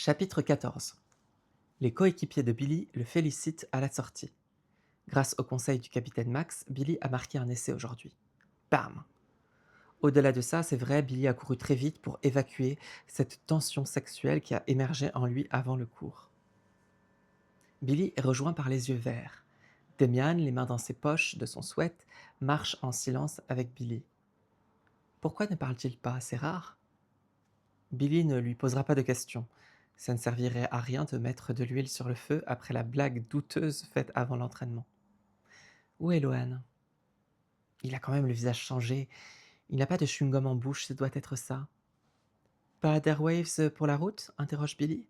Chapitre 14. Les coéquipiers de Billy le félicitent à la sortie. Grâce au conseil du capitaine Max, Billy a marqué un essai aujourd'hui. Bam! Au-delà de ça, c'est vrai, Billy a couru très vite pour évacuer cette tension sexuelle qui a émergé en lui avant le cours. Billy est rejoint par les yeux verts. Demian, les mains dans ses poches de son sweat, marche en silence avec Billy. Pourquoi ne parle-t-il pas? C'est rare. Billy ne lui posera pas de questions. Ça ne servirait à rien de mettre de l'huile sur le feu après la blague douteuse faite avant l'entraînement. Où est Lohan? Il a quand même le visage changé. Il n'a pas de chewing-gum en bouche, ce doit être ça. Pas d'Airwaves pour la route? Interroge Billy.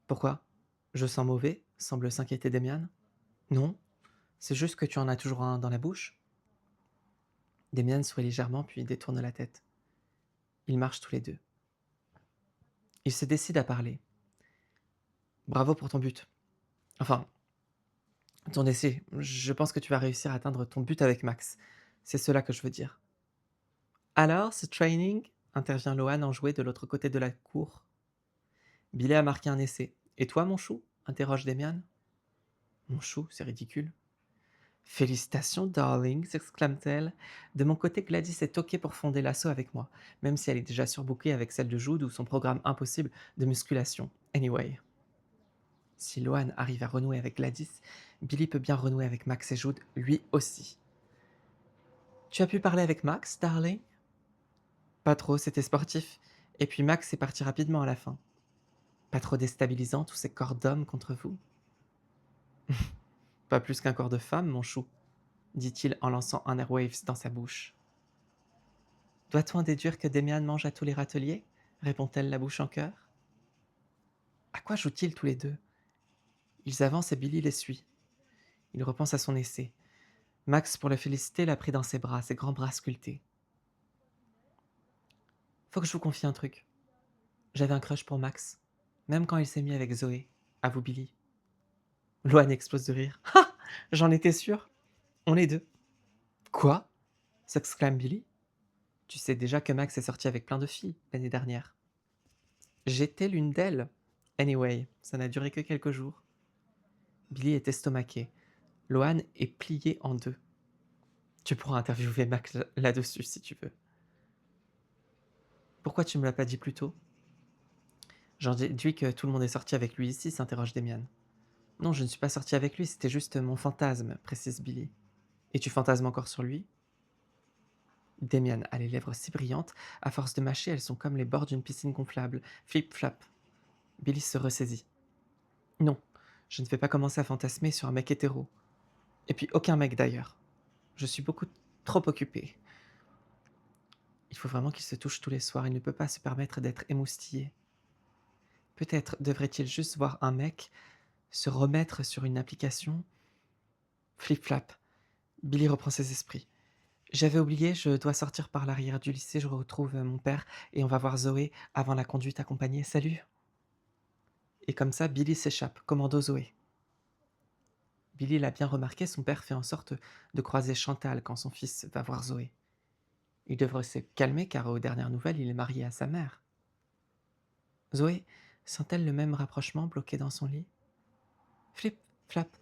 Pourquoi? Je sens mauvais, semble s'inquiéter Demian. Non, c'est juste que tu en as toujours un dans la bouche. Demian sourit légèrement puis détourne la tête. Ils marchent tous les deux. Ils se décident à parler. Bravo pour ton but. Enfin, ton essai. Je pense que tu vas réussir à atteindre ton but avec Max. C'est cela que je veux dire. Alors, ce training? Intervient Lohan enjoué de l'autre côté de la cour. Billy a marqué un essai. Et toi, mon chou? Interroge Demian. Mon chou, c'est ridicule. Félicitations, darling, s'exclame-t-elle. De mon côté, Gladys est OK pour fonder l'assaut avec moi, même si elle est déjà surbookée avec celle de Jude ou son programme impossible de musculation. Anyway. Si Lohan arrive à renouer avec Gladys, Billy peut bien renouer avec Max et Jude, lui aussi. Tu as pu parler avec Max, darling? Pas trop, c'était sportif. Et puis Max est parti rapidement à la fin. Pas trop déstabilisant, tous ces corps d'hommes contre vous? Pas plus qu'un corps de femme, mon chou, dit-il en lançant un Airwaves dans sa bouche. Doit-on en déduire que Demian mange à tous les râteliers? Répond-elle la bouche en cœur. À quoi jouent-ils tous les deux? Ils avancent et Billy les suit. Il repense à son essai. Max, pour le féliciter, l'a pris dans ses grands bras sculptés. Faut que je vous confie un truc. J'avais un crush pour Max, même quand il s'est mis avec Zoé. Avoue Billy. Loan explose de rire. Ah! J'en étais sûr. On est deux. Quoi? S'exclame Billy. Tu sais déjà que Max est sorti avec plein de filles l'année dernière. J'étais l'une d'elles. Anyway, ça n'a duré que quelques jours. Billy est estomaqué. Lohan est plié en deux. Tu pourras interviewer Max là-dessus si tu veux. Pourquoi tu me l'as pas dit plus tôt? J'en déduis que tout le monde est sorti avec lui ici, s'interroge Demian. Non, je ne suis pas sorti avec lui, c'était juste mon fantasme, précise Billy. Et tu fantasmes encore sur lui? Demian a les lèvres si brillantes, à force de mâcher, elles sont comme les bords d'une piscine gonflable. Flip-flap. Billy se ressaisit. Non, je ne vais pas commencer à fantasmer sur un mec hétéro. Et puis aucun mec d'ailleurs. Je suis beaucoup trop occupé. Il faut vraiment qu'il se touche tous les soirs, il ne peut pas se permettre d'être émoustillé. Peut-être devrait-il juste voir un mec, se remettre sur une application. Flip-flap. Billy reprend ses esprits. J'avais oublié, je dois sortir par l'arrière du lycée, je retrouve mon père et on va voir Zoé avant la conduite accompagnée. Salut! Et comme ça, Billy s'échappe, commando Zoé. Billy l'a bien remarqué, son père fait en sorte de croiser Chantal quand son fils va voir Zoé. Il devrait se calmer car aux dernières nouvelles, il est marié à sa mère. Zoé sent-elle le même rapprochement bloqué dans son lit? Flip, flap.